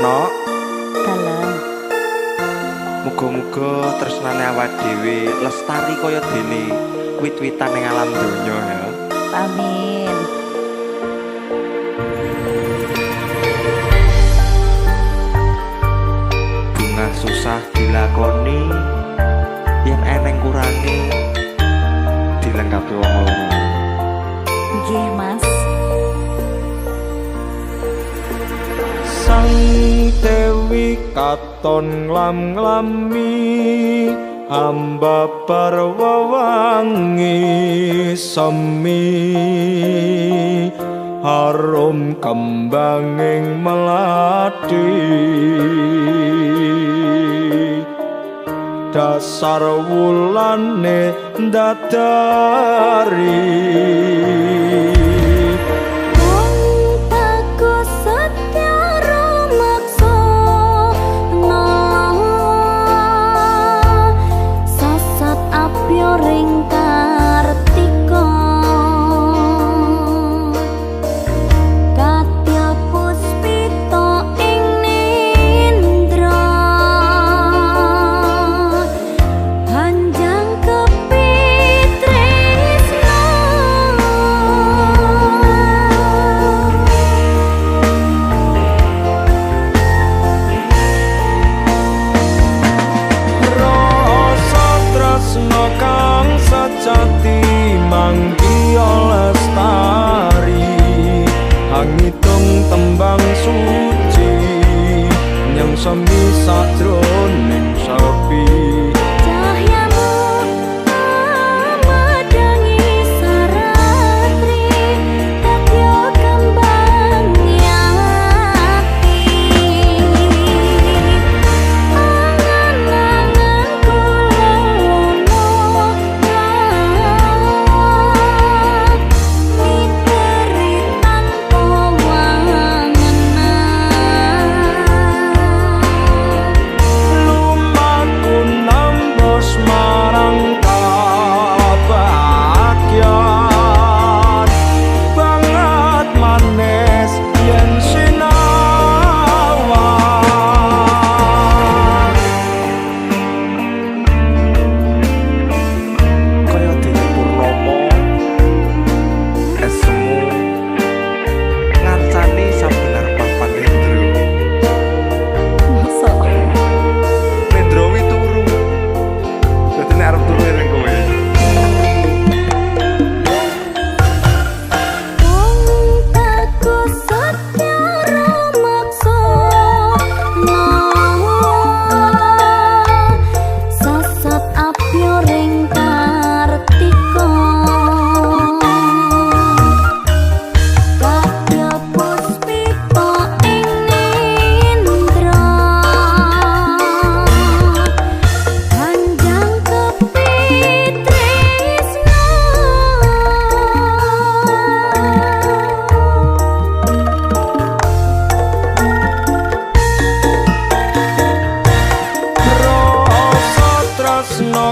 Nok. Dalem. Muga-muga tresnane awak dhewe lestari kaya dene wit-witan ning alam donya ya. Amin. Bunga susah dilakoni, yen eneng kurangi dilengkapi wong loro. Nggih, Mas. Sang Dewi katon nglam-nglami hamba parwawangi semi harum kembanging melati dasar wulane ndadari jati manggiya lestari hangitung tembang suci nyang semi sajroning sepi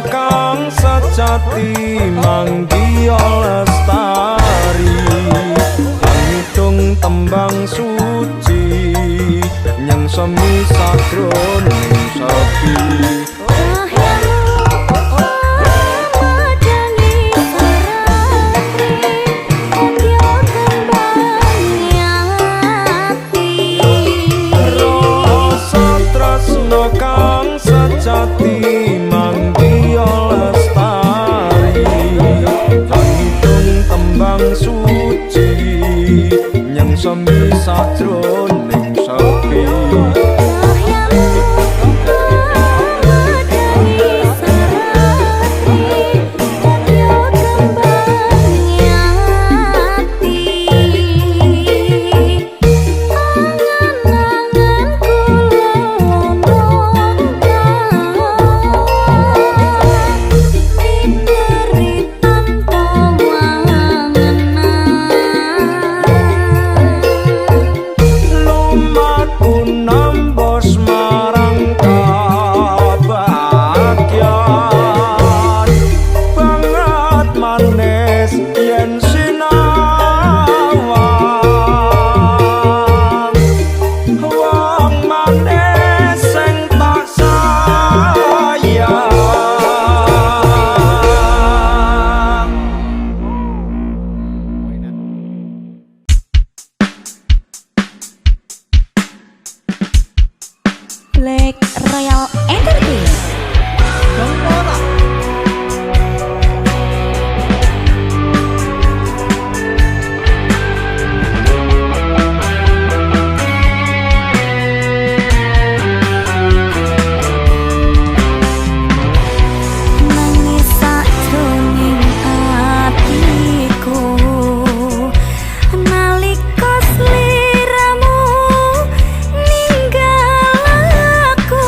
kang sejati manggiya lestari hangitung tembang suci nyang semi sajroning sepi kang sejati manggiya lestari hangitung tembang suci nyang semi sajroning sepi nambah Black Royal Entertainment. Nangis sakjroning atiku nalika sliramu ninggal aku.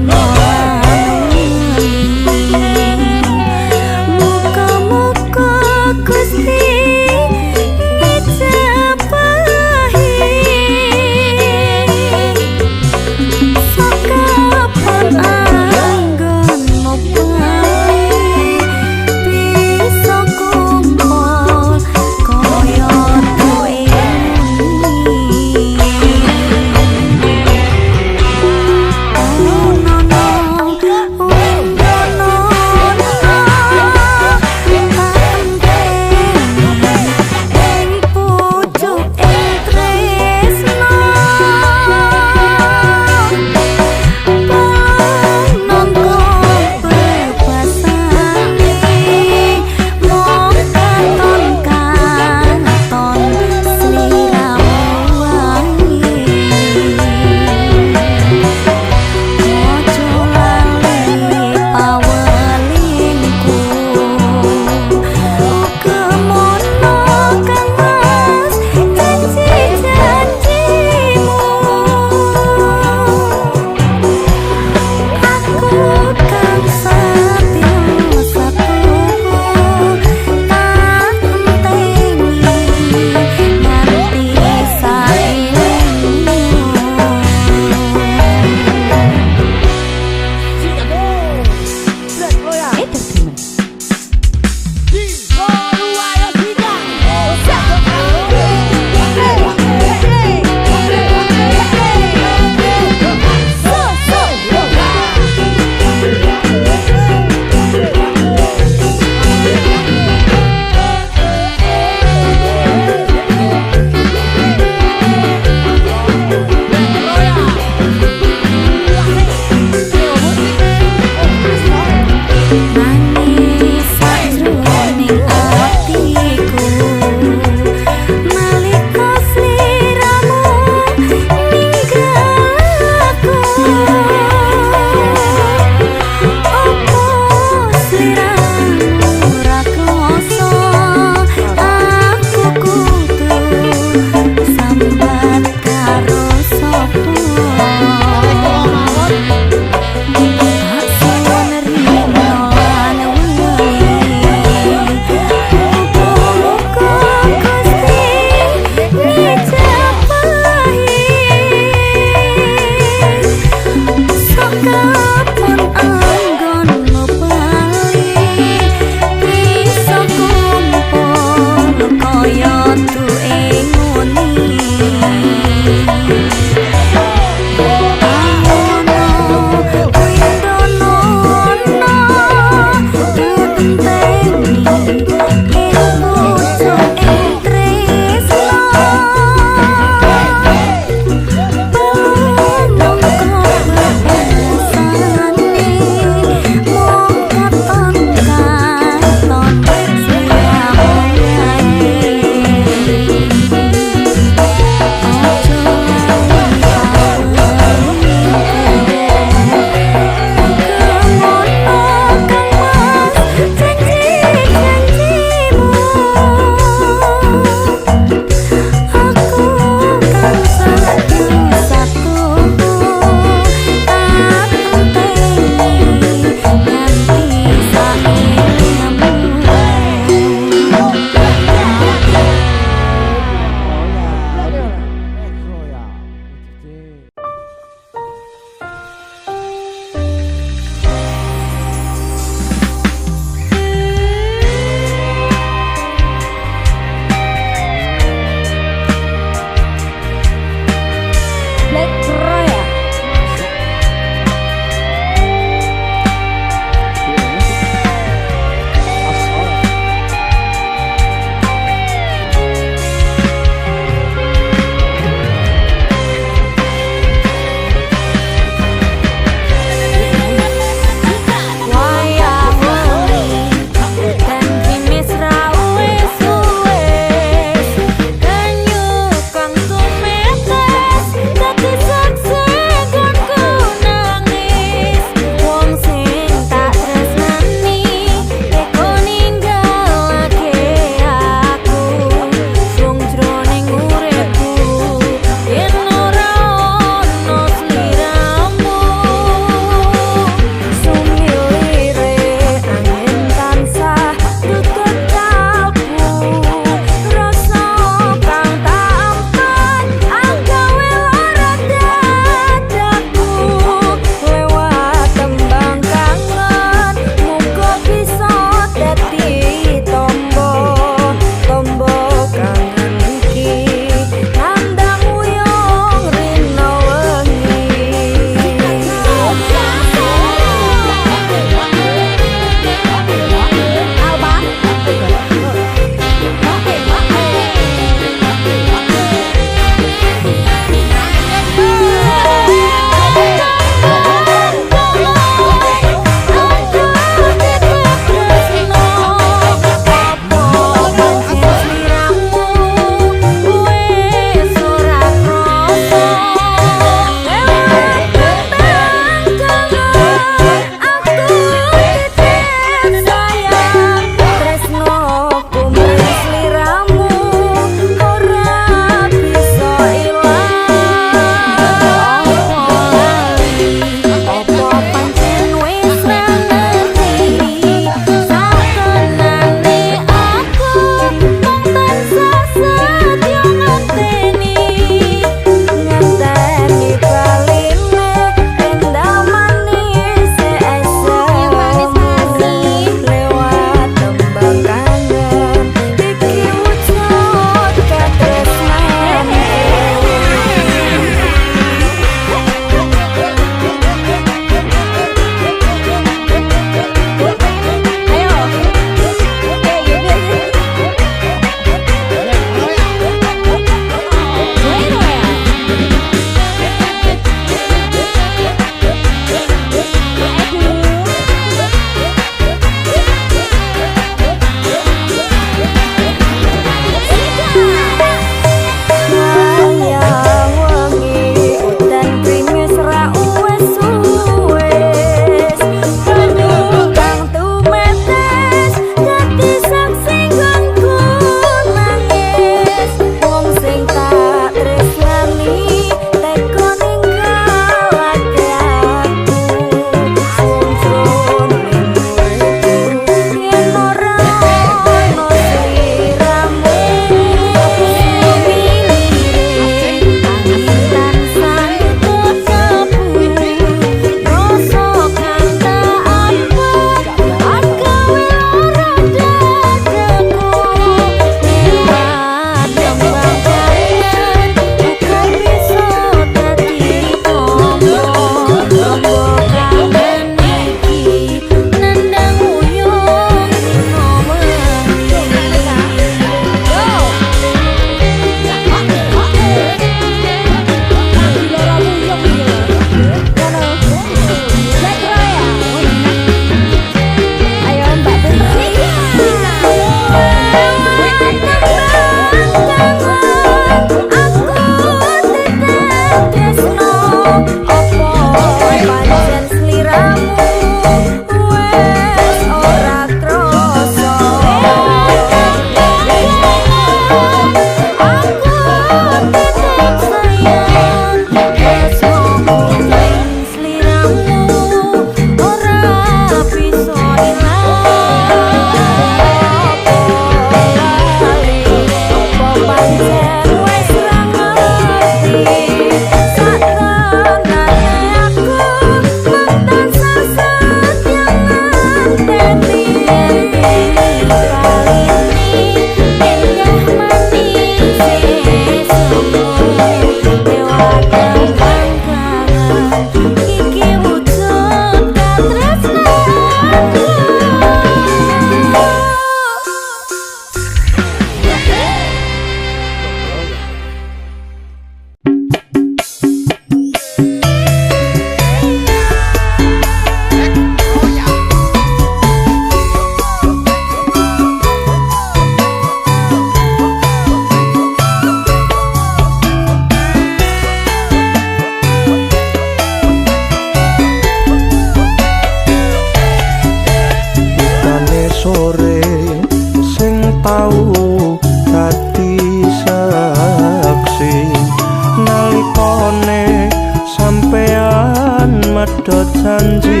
padha janji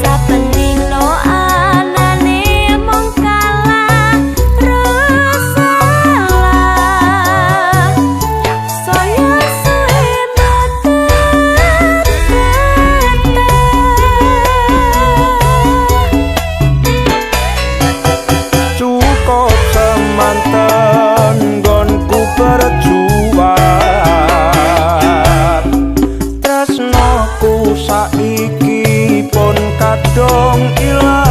Saben dino anane mung kalah rusalah saya suwe cukup semanten nggonku berjuang tresnoku saiki pun kadung ilang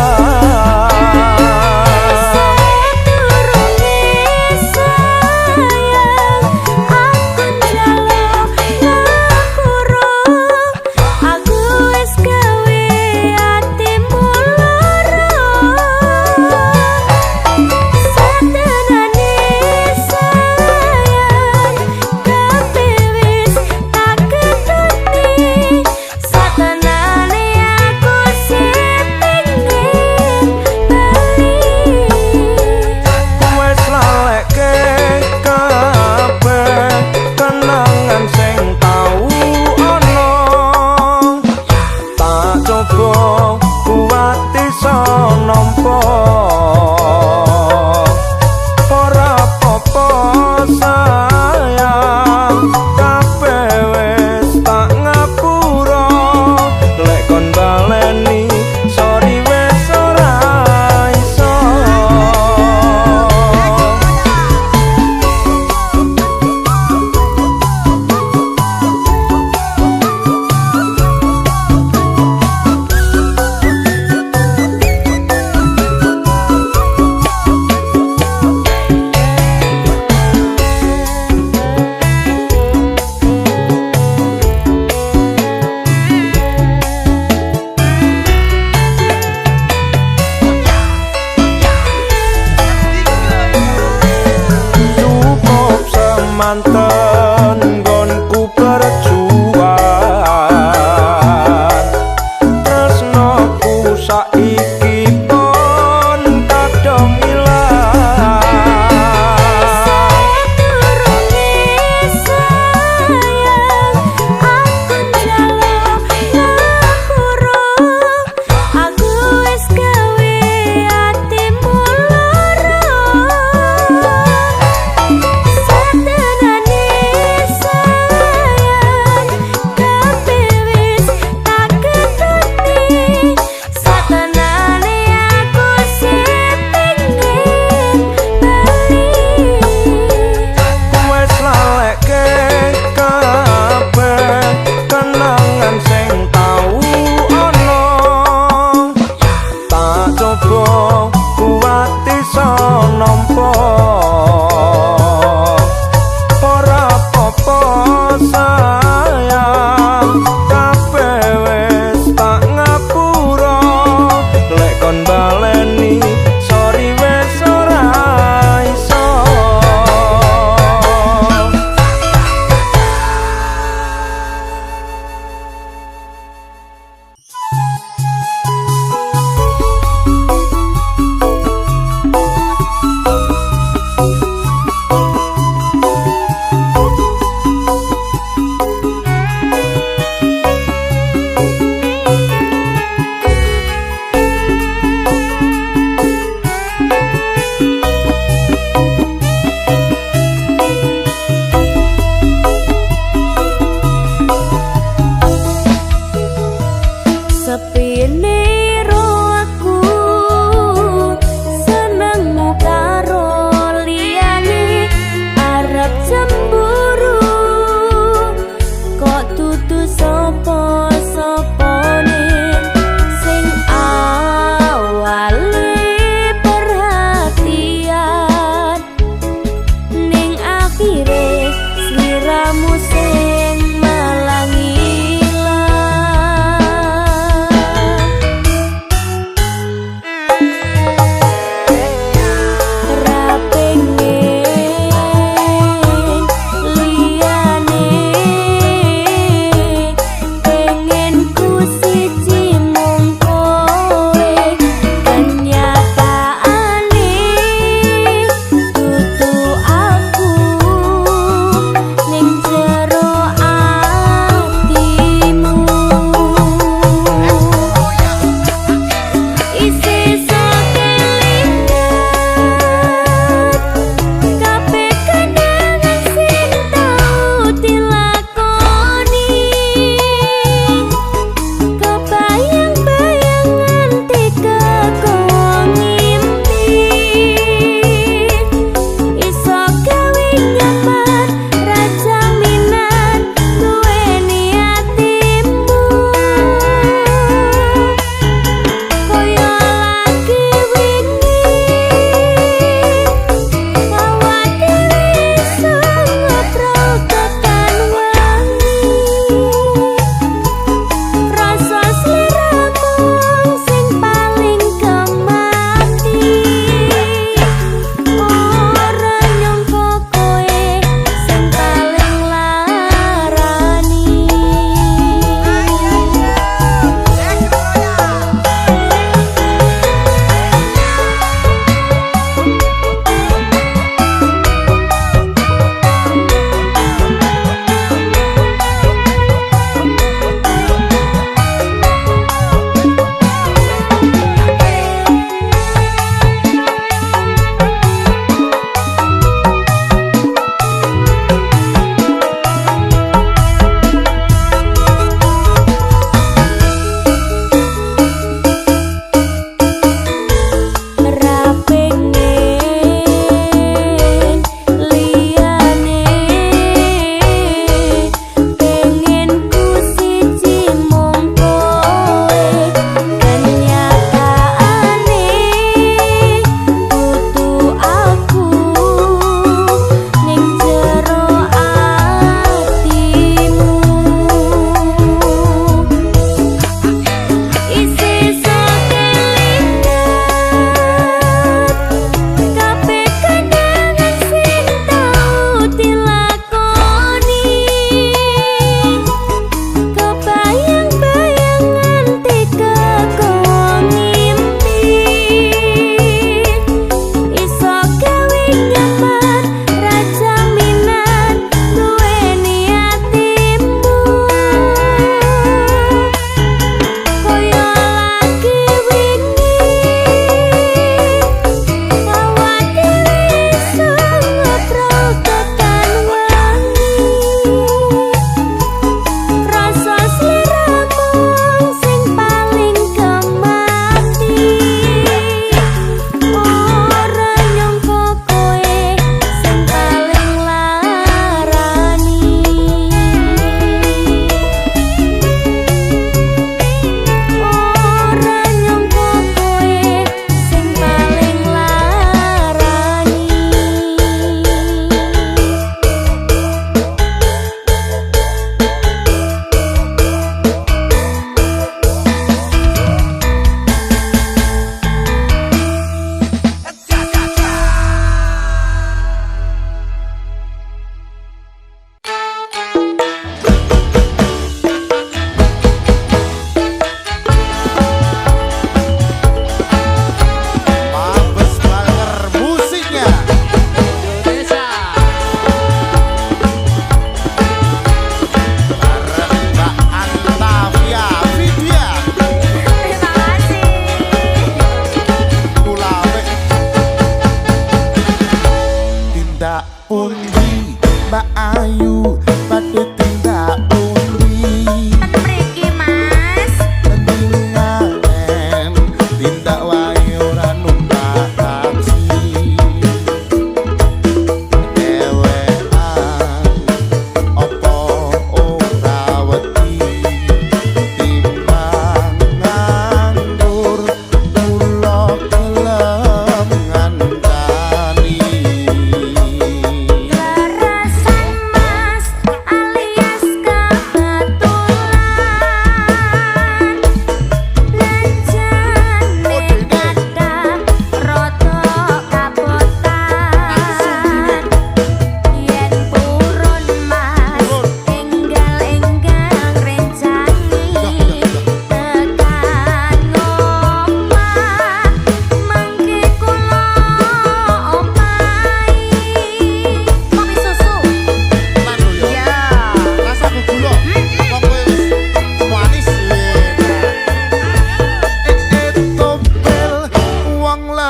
manten nggonku berjuang tresnoku saiki pun kadung ilang Satenane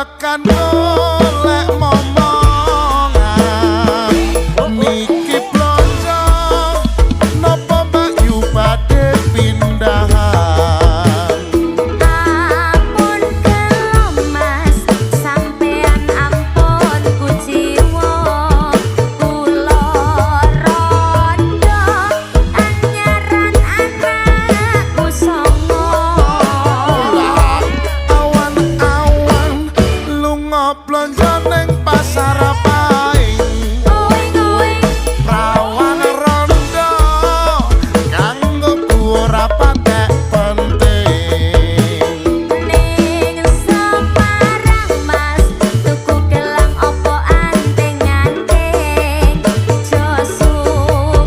lekan golek momongan niki blonjo napa Mbak Yu badhe pindahan Ampun kelom mas sampean ampun kuciwa kula rondo anyaran anakku songo awan-awan lunga blonjo ning pasar paing Uing-uing prawan rondo kanggo ora patek penting ning Semarang mas tuku gelang opo anting-anting Josu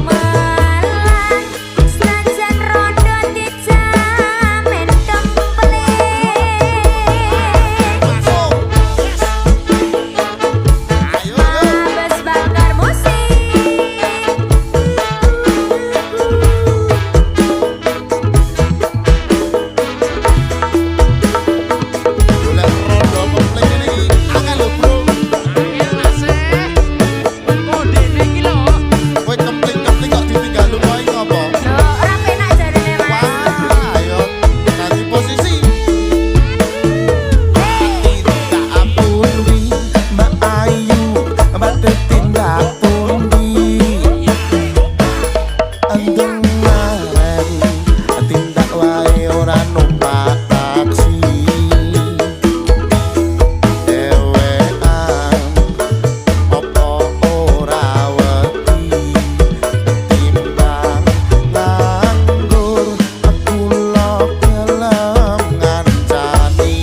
melang senajan rondo dijamin kempling Mabes bakar musik golek rondo pempling iki angel lho bro kowe kempling-kempling kok ditinggal lunga iki ngopo Loh, ora penak jarene mas wah ayo ganti posisi tindak pundi Mbak Ayu badhe tindak pundi andeng maren tindak wae ora numpak taksi dewean opo ora wedi timbang nganggur kula gelem ngancani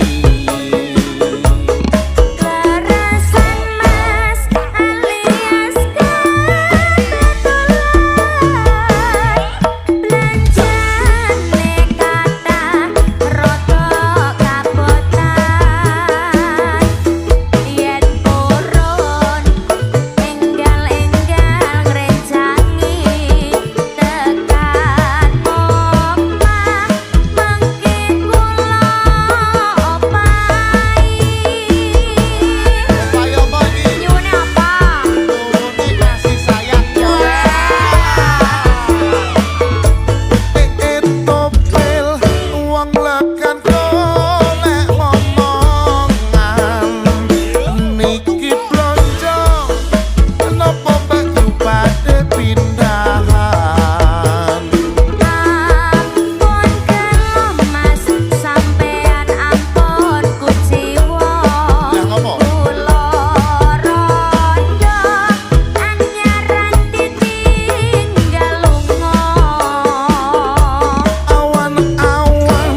Kerasan mas alias belanjane kata roto kabotan yen purun enggal-enggal ngrencangi tekan omah mengki kula opahi Ayo pagi nyune apa turune kasih sayang topel wong lekan golek momongan niki blonjo napa Mbak Yu badhe pindahan Ampun kelom mas sampean ampun kuciwa Lah ngopo? kula rondo anyaran ditinggal lunga awan-awan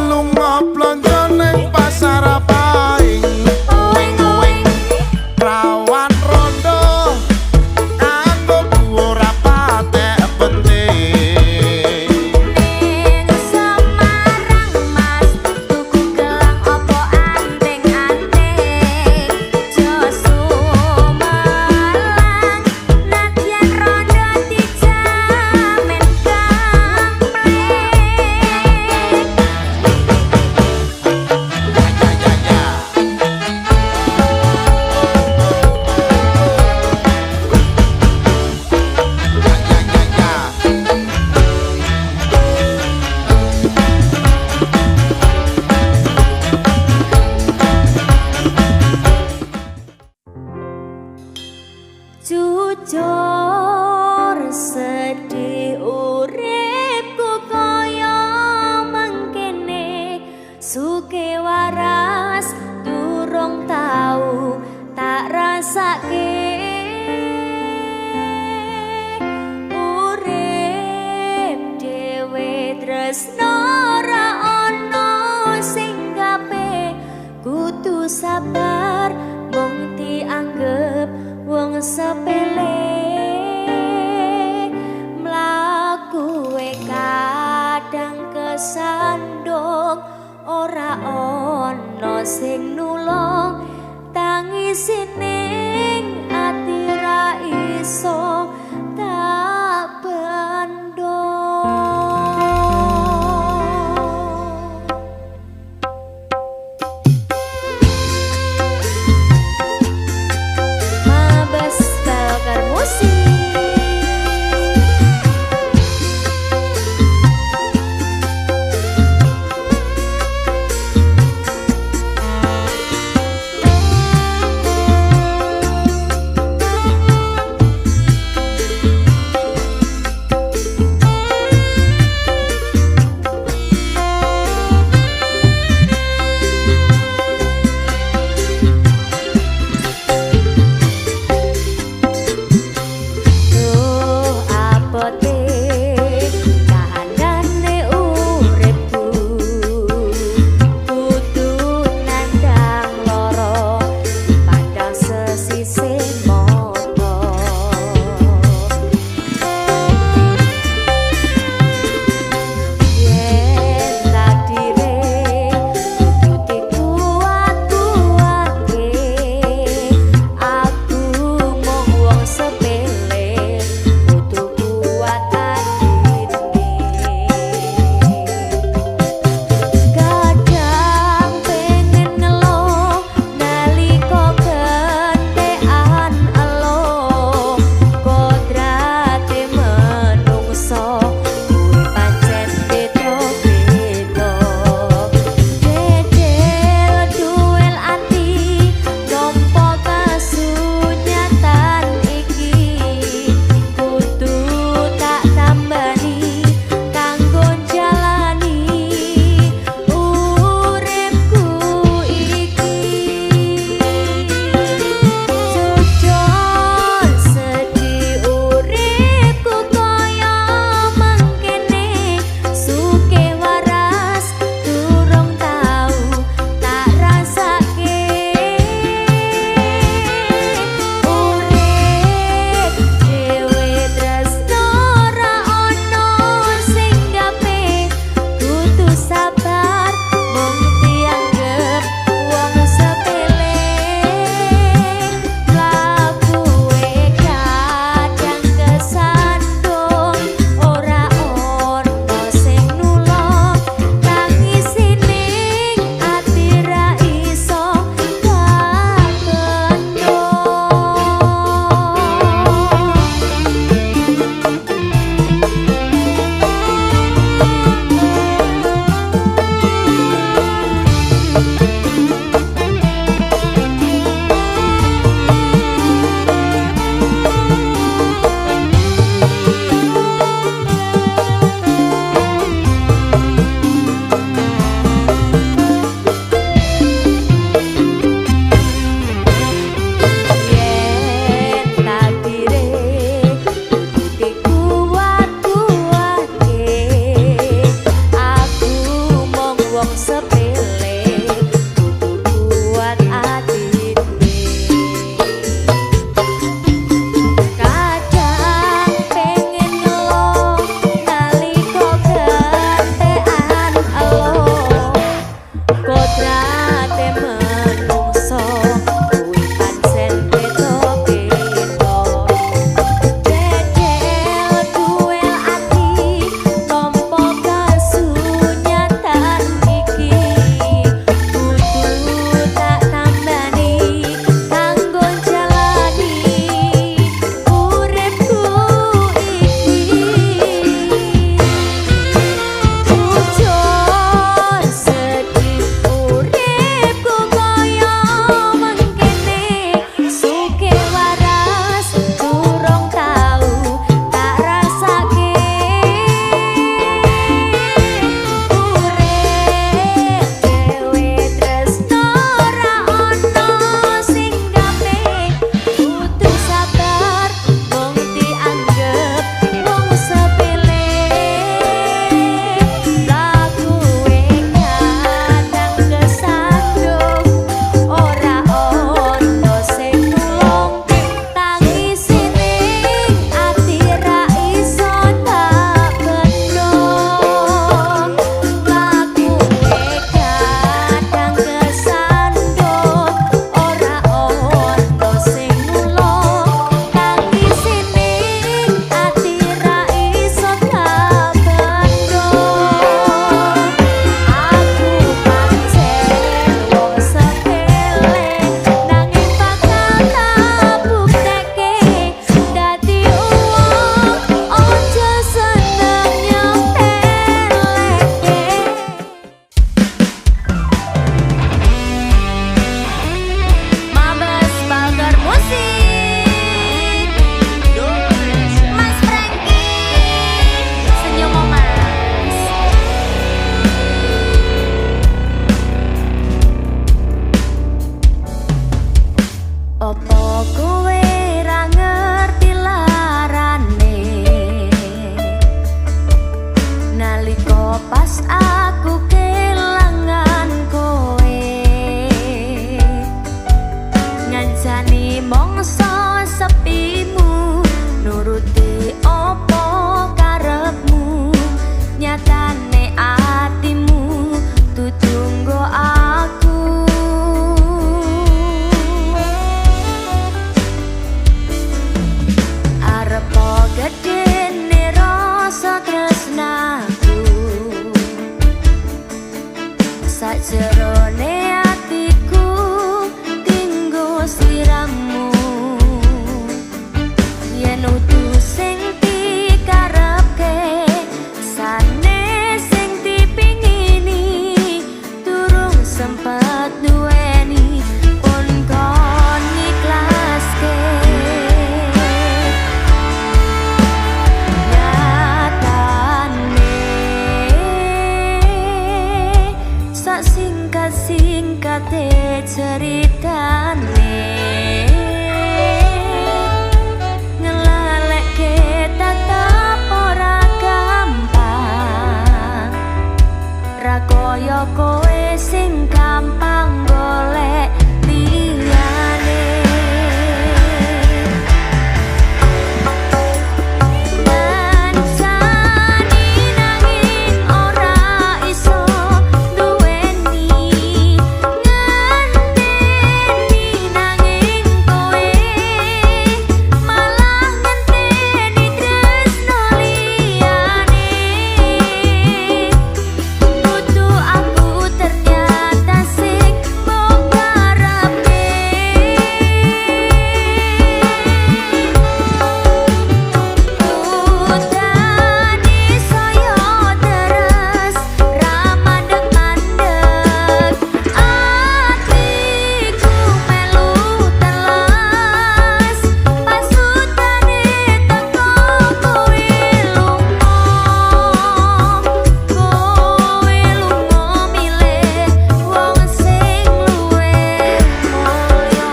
lunga blonjo ning pasar paing Uing-uing rawan rondo kanggo ora patek penting ning Semarang mas tuku gelang opo anting-anting Josu melang nadyan rondo dijamin jujur sedih uripku kaya mengkene suke waras durung tau tak rasake urip dhewe tresno ora ono sing gape kudu sabar mung dianggep wong sepele mlaku kadang kesandung ora ono sing nulung tangisin ati ra iso tak bendung Opo kowe ra ngerti larane nalika pas aku kelangan kowe ngancani mongso sepimu nuruti opo karepmu nyatane atimu tutunggo aku arepo gedene rasa tresnaku sajerone atiku tinggo sliramu yen utuh sing dikarepke sane sing dipingini durung sempet duweni pun kon ikhlaske nyatane sak singkat-singkate ceritane ngelalekke tetep ora gampang ra koyo kowe sing gampang golek liyane ngancani nanging ora iso duweni ngenteni nanging kowe malah ngenteni tresno liyane kudu aku ternyata sing mbok karepke utani saya deres ra mandeg-mandeg atiku melu telas pasutane teko kowe lunga milih wong sing luwih mulya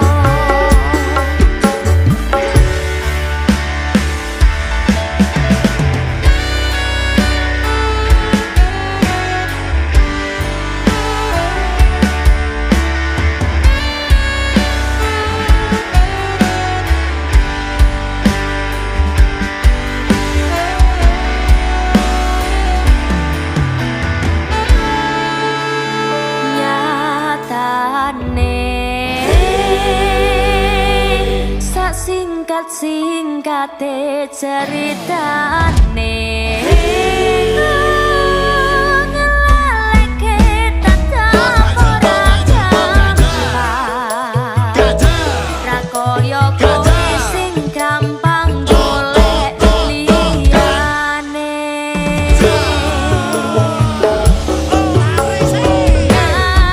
nyatane sak singkat-singkate ceritane ngelalekke tetep ora gampang ra koyo kowe sing gampang golek liyane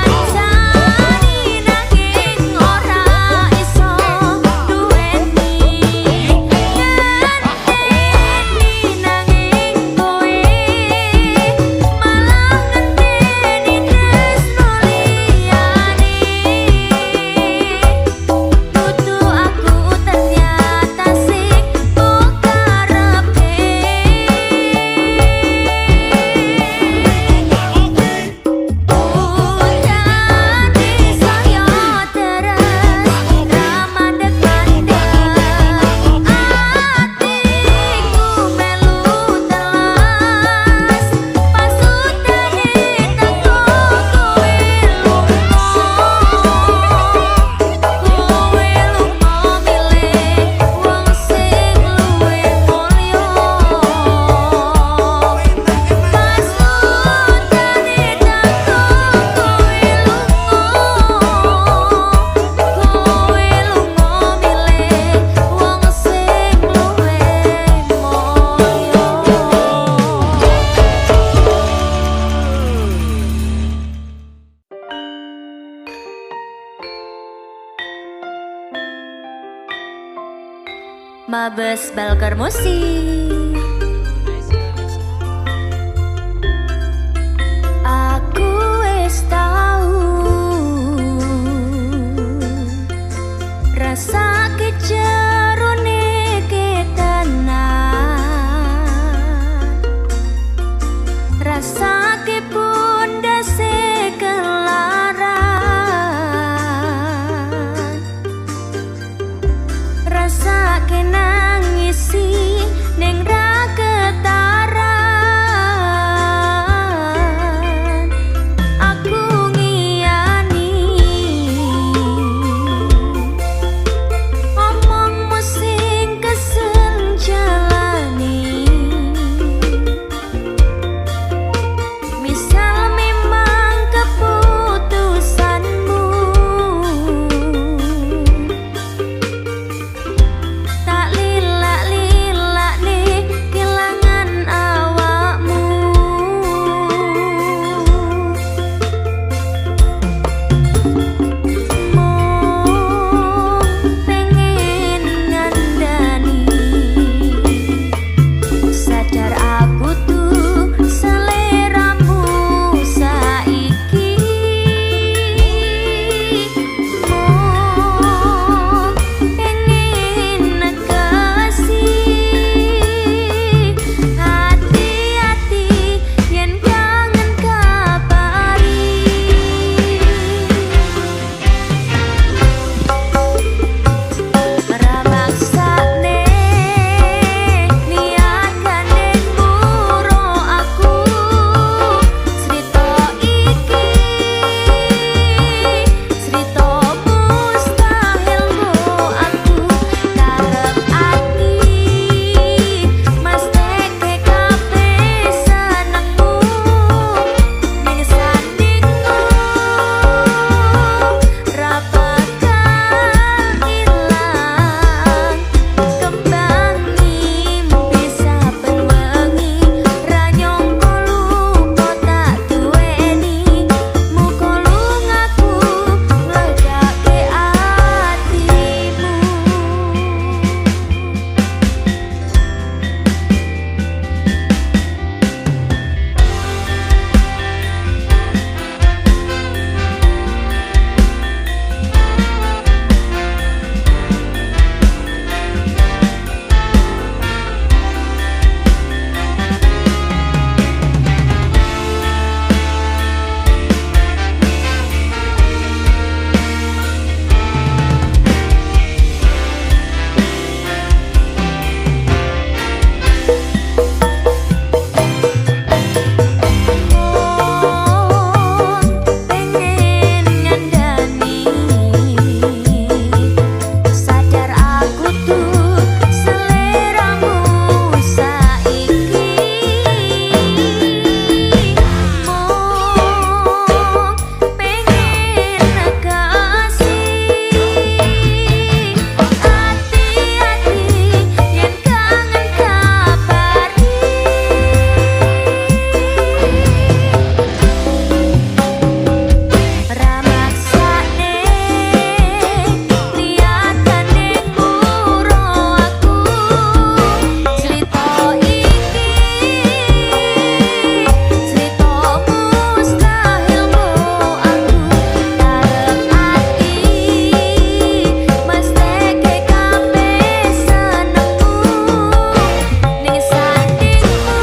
ngancani nanging ora iso duweni ngenteni nanging kowe malah ngenteni tresno liyane kudu aku ternyata sing mbok karepke utani saya deres ra mandeg-mandeg atiku melu telas pasutane teko kowe lunga milih wong sing luwih mulya pasutane teko kowe lunga milih wong sing luwih mulya Mabes Balkar Musik aku wis tau ra Rasake jerone ketenan, rasake pundase kelaran, rasake nangisi ning ra ketaran. Aku ngiyani omongmu sing kesel jalani, misal memang keputusanmu tak lilak-lilak nih kelangan awakmu. Mung pengen ngandani, sadar aku tuh seleramu saiki. Mung pengen nekesi, hati-hati yen kangen kabari. Ramaksane niat gandeng muro aku, cerita iki cerita mustahil go aku karep ati mas teke kabeh senengmu ning sandingmu ra bakal ilang kembang mimpi saben wengi ra nyangka lupa tak duweni muga lungaku ngledake atimu. Pengen ngandani, sadar aku tuh seleramu saiki. Mung pengen nekesi, hati-hati yen kangen kabari. Ramaksane liat gandeng muro aku, cerita iki cerita mustahil go aku karep ati mas teke kabeh senengmu ning sandingmu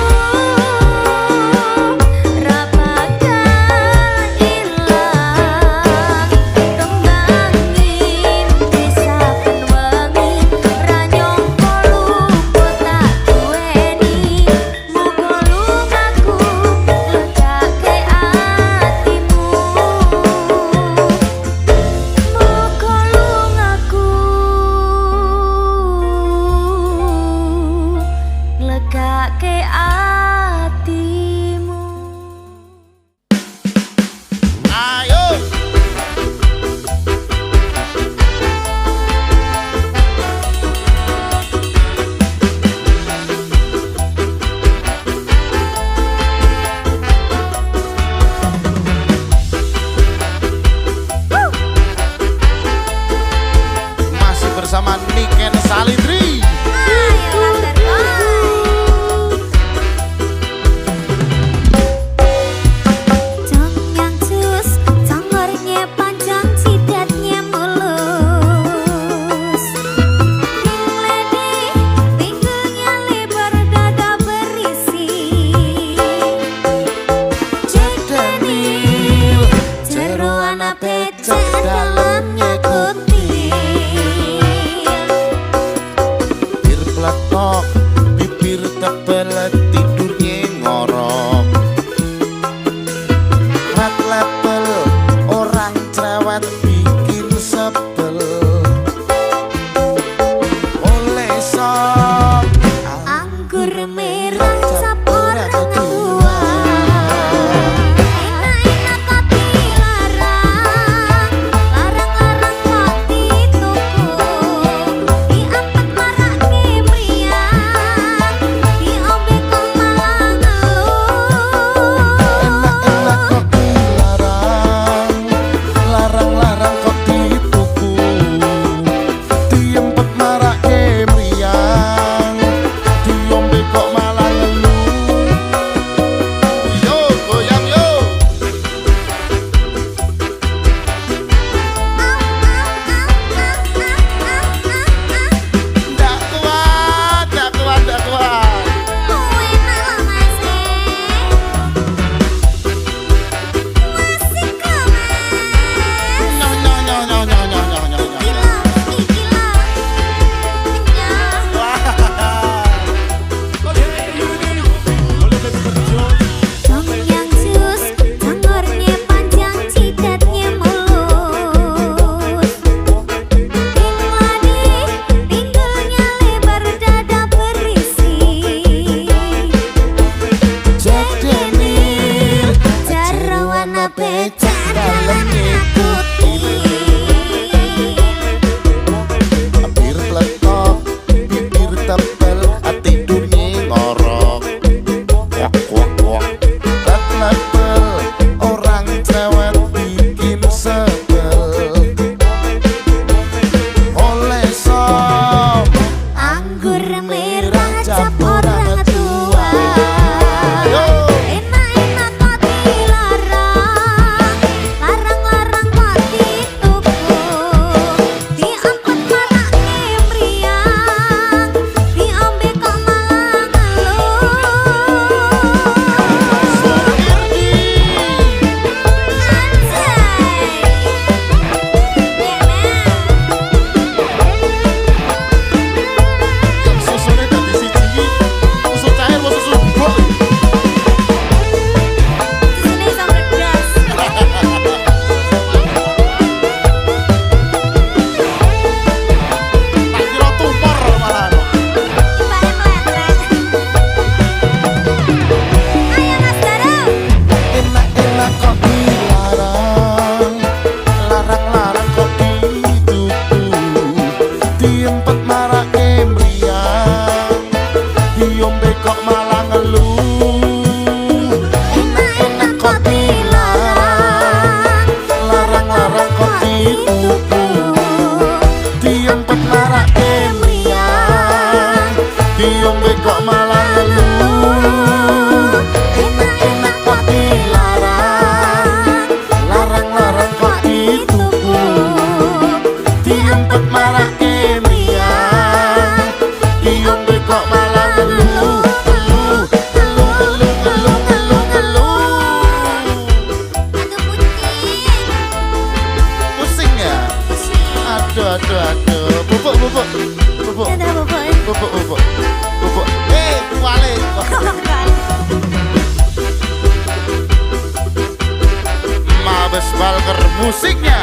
ra bakal ilang kembang mimpi saben wengi ra nyangka lupa tak duweni muga lungaku ngledake atimu. Muga lungaku ngledake atimu. Ayo. Masih bersama Niken Salindri. Ayo lantar Jong yang cus, jongornya panjang, jidatnya mulus. Diempet marake mriyang, diombe kok malah ngeluh. Enak-enak kok dilarang, larang-larang kok dituku. Diempet marake mriyang, diombe kok malah ngeluh. Enak-enak kok dilarang, larang-larang kok dituku. Diempet marake diombe kok malah ngeluh, ngeluh, ngeluh, ngeluh, ngeluh, ngeluh, ngeluh. Pusing ya? Aduh, aduh, aduh. Bubuk, bubuk, bubuk, Dadah Boboy. bubuk, bubuk, bubuk. Kuali. Mabes Balker musiknya.